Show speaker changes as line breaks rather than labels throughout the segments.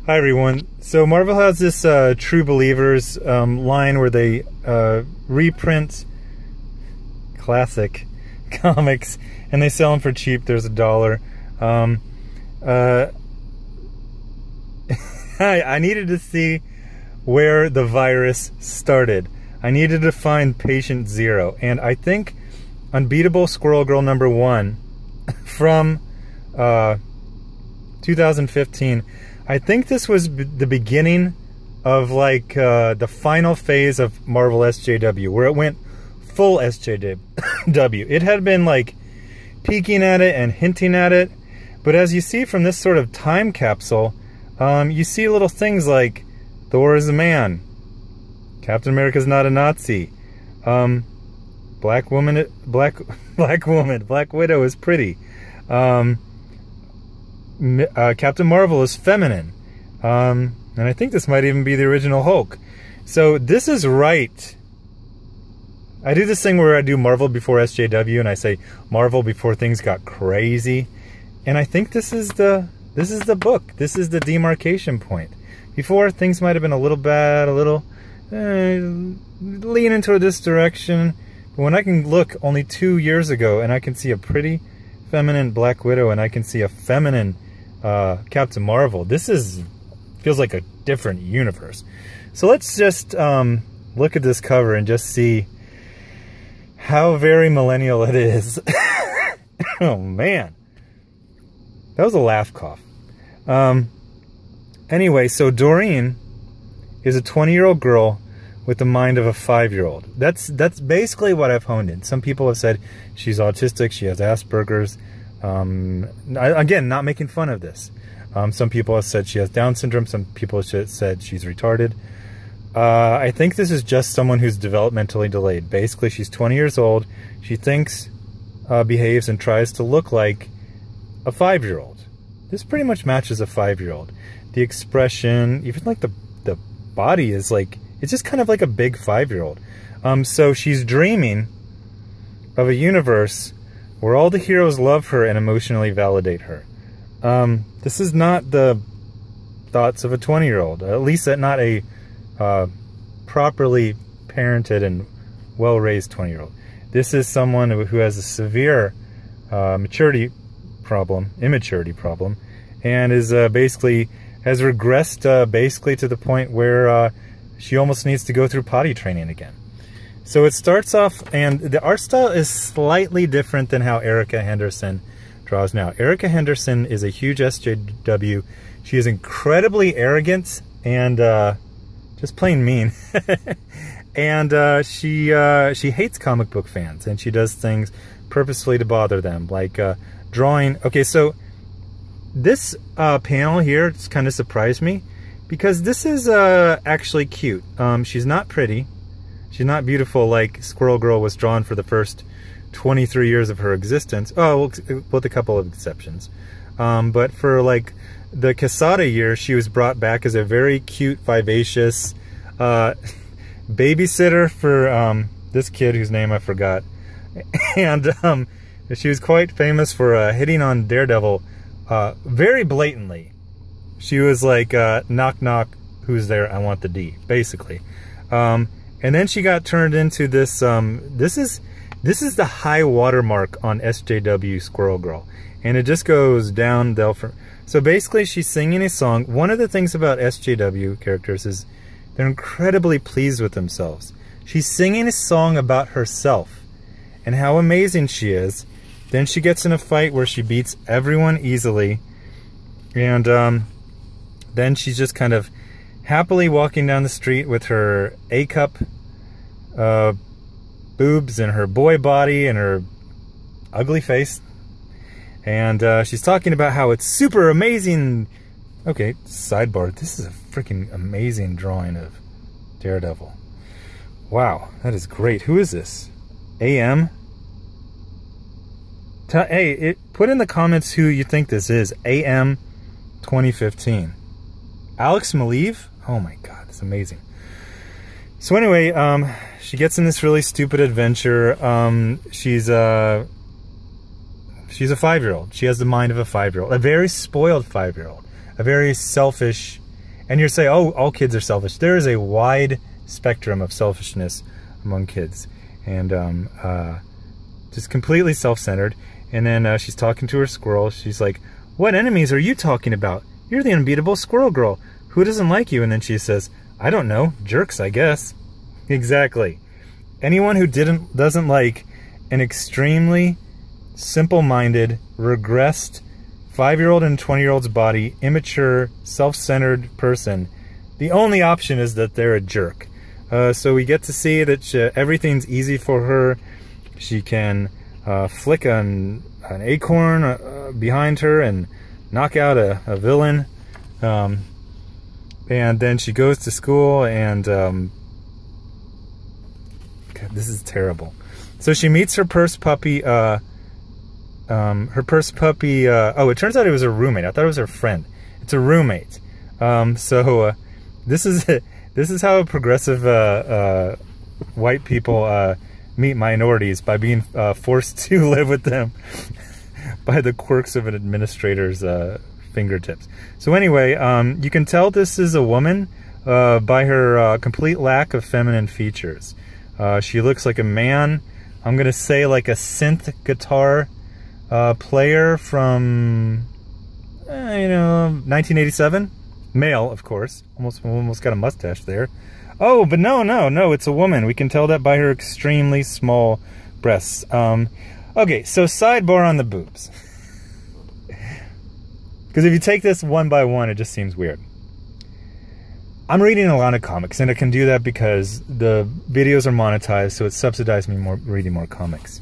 Hi everyone. So Marvel has this True Believers line where they reprint classic comics and they sell them for cheap. There's $1. I needed to see where the virus started. I needed to find Patient Zero, and I think Unbeatable Squirrel Girl #1 from 2015. I think this was the beginning of like the final phase of Marvel SJW, where it went full SJW. It had been like peeking at it and hinting at it, but as you see from this sort of time capsule, you see little things like Thor is a man, Captain America's not a Nazi, Black Widow is pretty, Captain Marvel is feminine, and I think this might even be the original Hulk. So this is right. I do this thing where I do Marvel before SJW, and I say Marvel before things got crazy, and I think this is the book. This is the demarcation point. Before, things might have been a little bad, a little leaning toward this direction, but when I can look only 2 years ago and I can see a pretty feminine Black Widow and I can see a feminine Captain Marvel, this feels like a different universe. So let's just look at this cover and just see how very millennial it is. Oh man, that was a laugh cough. Anyway, so Doreen is a 20-year-old girl with the mind of a 5-year-old. That's basically what I've honed in. Some people have said she's autistic, she has Asperger's. Again, not making fun of this. Some people have said she has Down syndrome. Some people have said she's retarded. I think this is just someone who's developmentally delayed. Basically, she's 20 years old. She thinks, behaves, and tries to look like a 5-year-old. This pretty much matches a 5-year-old. The expression, even like the body is like, it's just kind of like a big 5-year-old. So she's dreaming of a universe where all the heroes love her and emotionally validate her. This is not the thoughts of a 20-year-old, at least not a properly parented and well-raised 20-year-old. This is someone who has a severe immaturity problem, and is basically has regressed basically to the point where she almost needs to go through potty training again. So it starts off, and the art style is slightly different than how Erica Henderson draws now. Erica Henderson is a huge SJW. She is incredibly arrogant and just plain mean. And she hates comic book fans, and she does things purposefully to bother them, like drawing. Okay, so this panel here kind of surprised me, because this is actually cute. She's not pretty. She's not beautiful like Squirrel Girl was drawn for the first 23 years of her existence. Oh, with a couple of exceptions. But for like the Quesada year, she was brought back as a very cute, vivacious babysitter for this kid whose name I forgot. And she was quite famous for hitting on Daredevil very blatantly. She was like, knock knock, who's there? I want the D, basically. And then she got turned into this, this is the high watermark on SJW Squirrel Girl. And it just goes down. So basically she's singing a song. One of the things about SJW characters is they're incredibly pleased with themselves. She's singing a song about herself and how amazing she is. Then she gets in a fight where she beats everyone easily. And then she's just kind of happily walking down the street with her A-cup boobs and her boy body and her ugly face. And she's talking about how it's super amazing. Okay, sidebar. This is a freaking amazing drawing of Daredevil. Wow, that is great. Who is this? AM? Hey, put in the comments who you think this is. AM 2015. Alex Maleev? Oh my god, it's amazing. So anyway, she gets in this really stupid adventure. She's a 5-year-old. She has the mind of a 5-year-old. A very spoiled 5-year-old. A very selfish And you say, oh, all kids are selfish. There is a wide spectrum of selfishness among kids. And just completely self-centered. And then she's talking to her squirrel. She's like, what enemies are you talking about? You're the unbeatable squirrel girl. Who doesn't like you? And then she says, I don't know. Jerks, I guess. Exactly. Anyone who doesn't like an extremely simple-minded, regressed 5-year-old and 20-year-old's body, immature, self-centered person, the only option is that they're a jerk. So we get to see that everything's easy for her. She can flick an acorn behind her and knock out a villain. And then she goes to school and... God, this is terrible. So she meets her purse puppy... oh, it turns out it was her roommate. I thought it was her friend. It's a roommate. This is how progressive white people meet minorities, by being forced to live with them by the quirks of an administrator's fingertips. So anyway, you can tell this is a woman by her complete lack of feminine features. She looks like a man. I'm gonna say like a synth guitar player from, 1987. Male, of course. Almost got a mustache there. Oh, but no, it's a woman. We can tell that by her extremely small breasts. Okay, so sidebar on the boobs. Because if you take this one by one, it just seems weird. I'm reading a lot of comics, and I can do that because the videos are monetized, so it subsidized me reading more comics.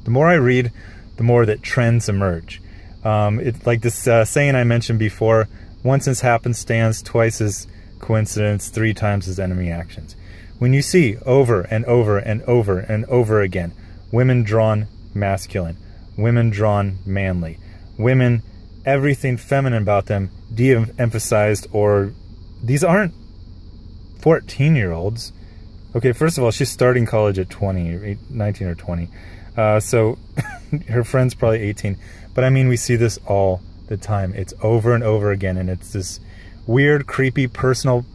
The more I read, the more that trends emerge. It's like this saying I mentioned before: once as happenstance, twice as coincidence, 3 times as enemy actions. When you see over and over and over and over again, women drawn masculine, women drawn manly, women, everything feminine about them de-emphasized, or these aren't 14-year-olds. Okay, first of all, she's starting college at 19 or 20. So her friend's probably 18. But I mean, we see this all the time. It's over and over again, and it's this weird, creepy, personal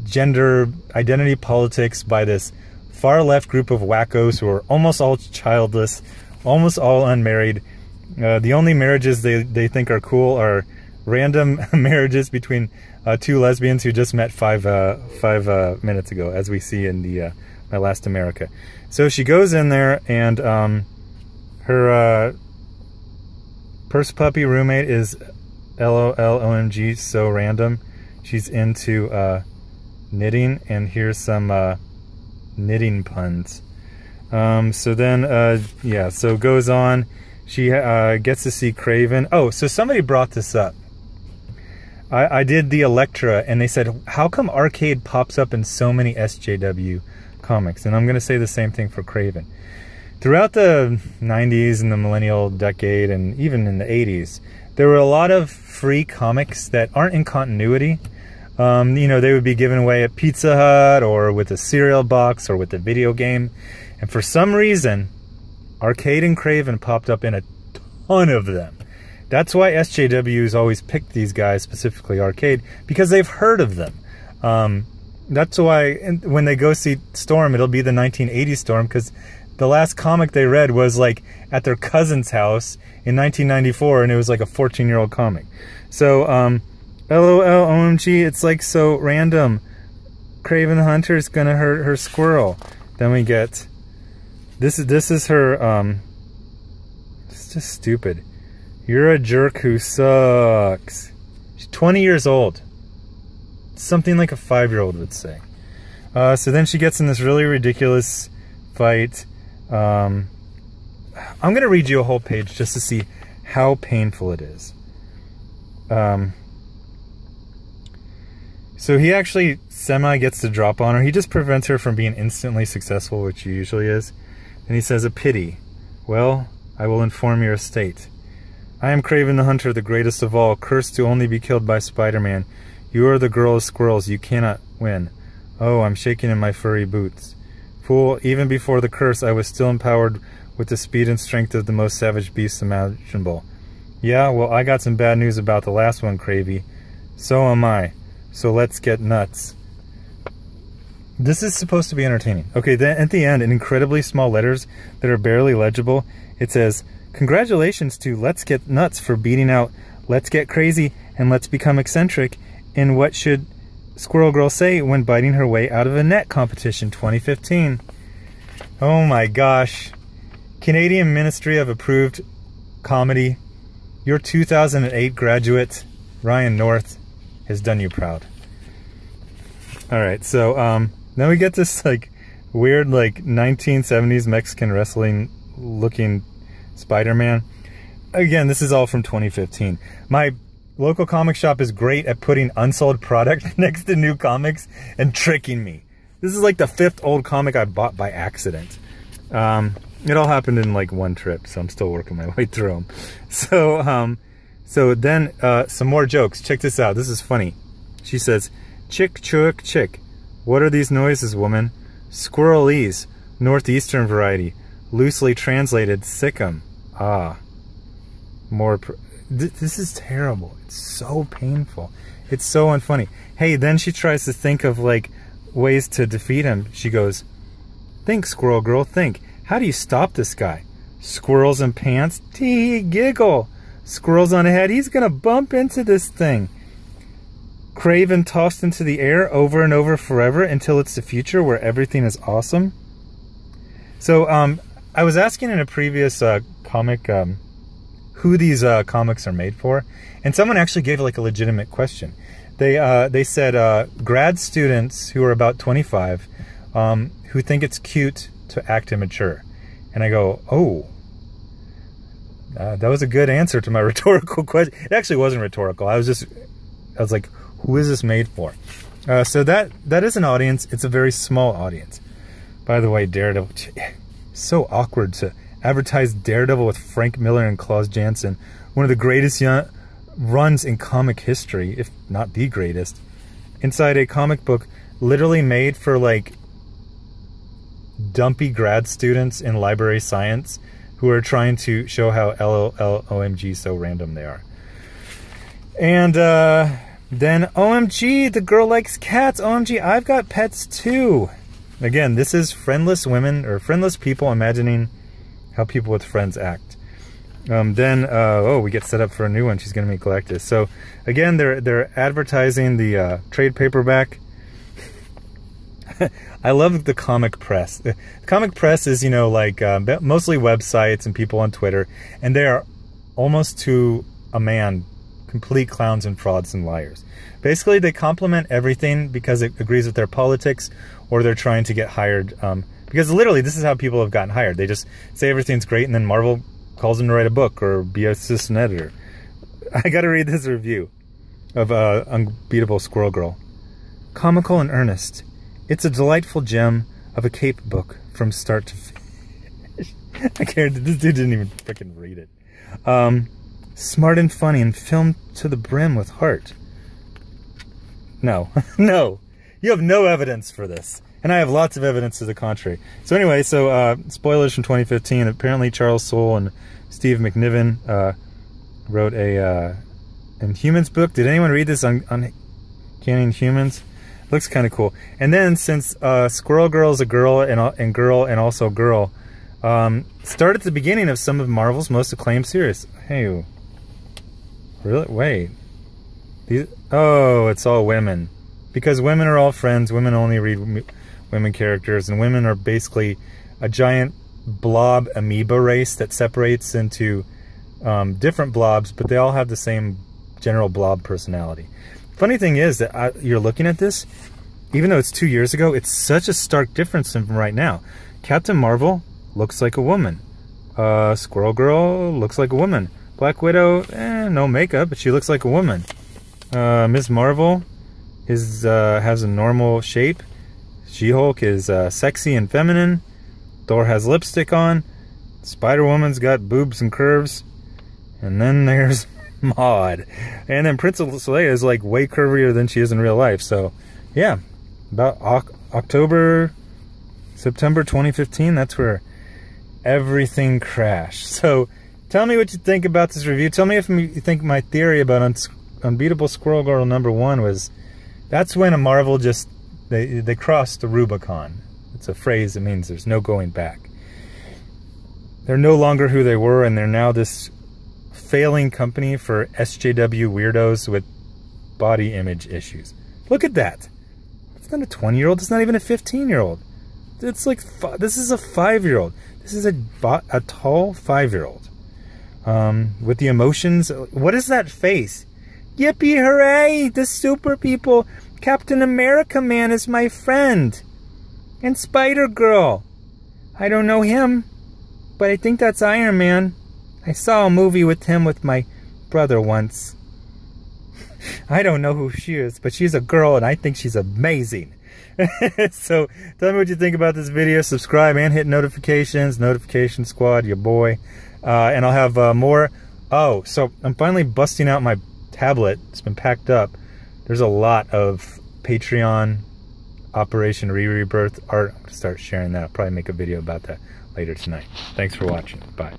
gender identity politics by this far left group of wackos who are almost all childless, almost all unmarried. The only marriages they think are cool are random marriages between 2 lesbians who just met five minutes ago, as we see in the My Last America. So she goes in there, and her purse puppy roommate is LOL OMG, so random. She's into knitting, and here's some knitting puns. So then, yeah, so it goes on. She gets to see Craven. Oh, so somebody brought this up. I did the Electra, and they said, how come Arcade pops up in so many SJW comics? And I'm going to say the same thing for Craven. Throughout the 90s and the millennial decade, and even in the 80s, there were a lot of free comics that aren't in continuity. They would be given away at Pizza Hut, or with a cereal box, or with a video game. And for some reason, Arcade and Craven popped up in a ton of them. That's why SJWs always pick these guys, specifically Arcade, because they've heard of them. That's why when they go see Storm, it'll be the 1980 Storm, because the last comic they read was like at their cousin's house in 1994, and it was like a 14-year-old comic. So, LOL OMG, it's like so random. Craven the Hunter's gonna hurt her squirrel. Then we get... This is her, it's just stupid. You're a jerk who sucks. She's 20 years old. Something like a 5-year-old would say. So then she gets in this really ridiculous fight. I'm going to read you a whole page just to see how painful it is. So he actually gets the drop on her. He just prevents her from being instantly successful, which he usually is. And he says, a pity. Well, I will inform your estate. I am Craven the Hunter, the greatest of all, cursed to only be killed by Spider-Man. You are the girl of squirrels. You cannot win. Oh, I'm shaking in my furry boots. Fool, even before the curse, I was still empowered with the speed and strength of the most savage beasts imaginable. Yeah, well, I got some bad news about the last one, Cravey. So am I. so let's get nuts. This is supposed to be entertaining. Okay, then at the end, in incredibly small letters that are barely legible, it says, "Congratulations to Let's Get Nuts for beating out Let's Get Crazy and Let's Become Eccentric in What Should Squirrel Girl Say When Biting Her Way Out of a Net Competition 2015. Oh my gosh. Canadian Ministry of Approved Comedy, your 2008 graduate, Ryan North, has done you proud. Alright, so now we get this like weird like 1970s Mexican wrestling looking Spider-Man. Again, this is all from 2015. My local comic shop is great at putting unsold product next to new comics and tricking me. This is like the 5th old comic I bought by accident. It all happened in like one trip, so I'm still working my way through them. So then some more jokes. Check this out. This is funny. She says, "Chick, chuck, chick. What are these noises, woman? Squirrelese, northeastern variety. Loosely translated, sick'em. Ah. More. This is terrible. It's so painful. It's so unfunny. Hey, then she tries to think of like ways to defeat him. She goes, think, squirrel girl, think. How do you stop this guy? Squirrels in pants? Tee, giggle. Squirrels on a head? He's gonna bump into this thing. Craven tossed into the air over and over forever until it's the future where everything is awesome. So I was asking in a previous comic who these comics are made for, and someone actually gave like a legitimate question. They said grad students who are about 25 who think it's cute to act immature. And I go, oh, that was a good answer to my rhetorical question. It actually wasn't rhetorical. I was like, who is this made for? So that is an audience. It's a very small audience. By the way, Daredevil, so awkward to advertise Daredevil with Frank Miller and Klaus Janson, one of the greatest runs in comic history, if not the greatest, inside a comic book literally made for like dumpy grad students in library science who are trying to show how LOMG so random they are. And then OMG, the girl likes cats. OMG, I've got pets too. Again, this is friendless women or friendless people imagining how people with friends act. Oh, we get set up for a new one. She's going to meet Galactus. So again, they're advertising the trade paperback. I love the comic press. The comic press is, you know, like mostly websites and people on Twitter, and they are almost to a man complete clowns and frauds and liars. Basically, they compliment everything because it agrees with their politics, or they're trying to get hired. Because literally, this is how people have gotten hired. They just say everything's great, and then Marvel calls them to write a book or be an assistant editor. I got to read this review of Unbeatable Squirrel Girl. Comical and earnest. It's a delightful gem of a cape book from start to finish. I can't. This dude didn't even freaking read it. Smart and funny and filmed to the brim with heart. No. No. You have no evidence for this. And I have lots of evidence to the contrary. So anyway, spoilers from 2015. Apparently Charles Soule and Steve McNiven wrote a Inhumans book. Did anyone read this on Canning Humans? Looks kind of cool. And then since Squirrel Girl is a girl and girl and also girl, start at the beginning of some of Marvel's most acclaimed series. Hey, really? Wait. Oh, it's all women. Because women are all friends. Women only read women characters, and women are basically a giant blob amoeba race that separates into different blobs, but they all have the same general blob personality. Funny thing is that you're looking at this, even though it's 2 years ago, it's such a stark difference from right now. Captain Marvel looks like a woman. Squirrel Girl looks like a woman. Black Widow, no makeup, but she looks like a woman. Ms. Marvel has a normal shape. She-Hulk is sexy and feminine. Thor has lipstick on. Spider-Woman's got boobs and curves. And then there's Maud. And then Princess Leia is like way curvier than she is in real life. So yeah, about September 2015, that's where everything crashed. So tell me what you think about this review. Tell me if you think my theory about Unbeatable Squirrel Girl #1 was That's when a Marvel just, they crossed the Rubicon. It's a phrase that means there's no going back. They're no longer who they were, and they're now this failing company for SJW weirdos with body image issues. Look at that. It's not a 20-year-old. It's not even a 15-year-old. It's like, this is a 5-year-old. This is a tall 5-year-old. With the emotions. What is that face? Yippee hooray! The super people. Captain America man is my friend. And Spider-Girl. I don't know him, but I think that's Iron Man. I saw a movie with him with my brother once. I don't know who she is, but she's a girl and I think she's amazing. So tell me what you think about this video. Subscribe and hit notifications. Notification Squad, your boy. And I'll have more. Oh, so I'm finally busting out my tablet. It's been packed up. There's a lot of Patreon Operation Rebirth art. I'm going to start sharing that. I'll probably make a video about that later tonight. Thanks for watching. Bye.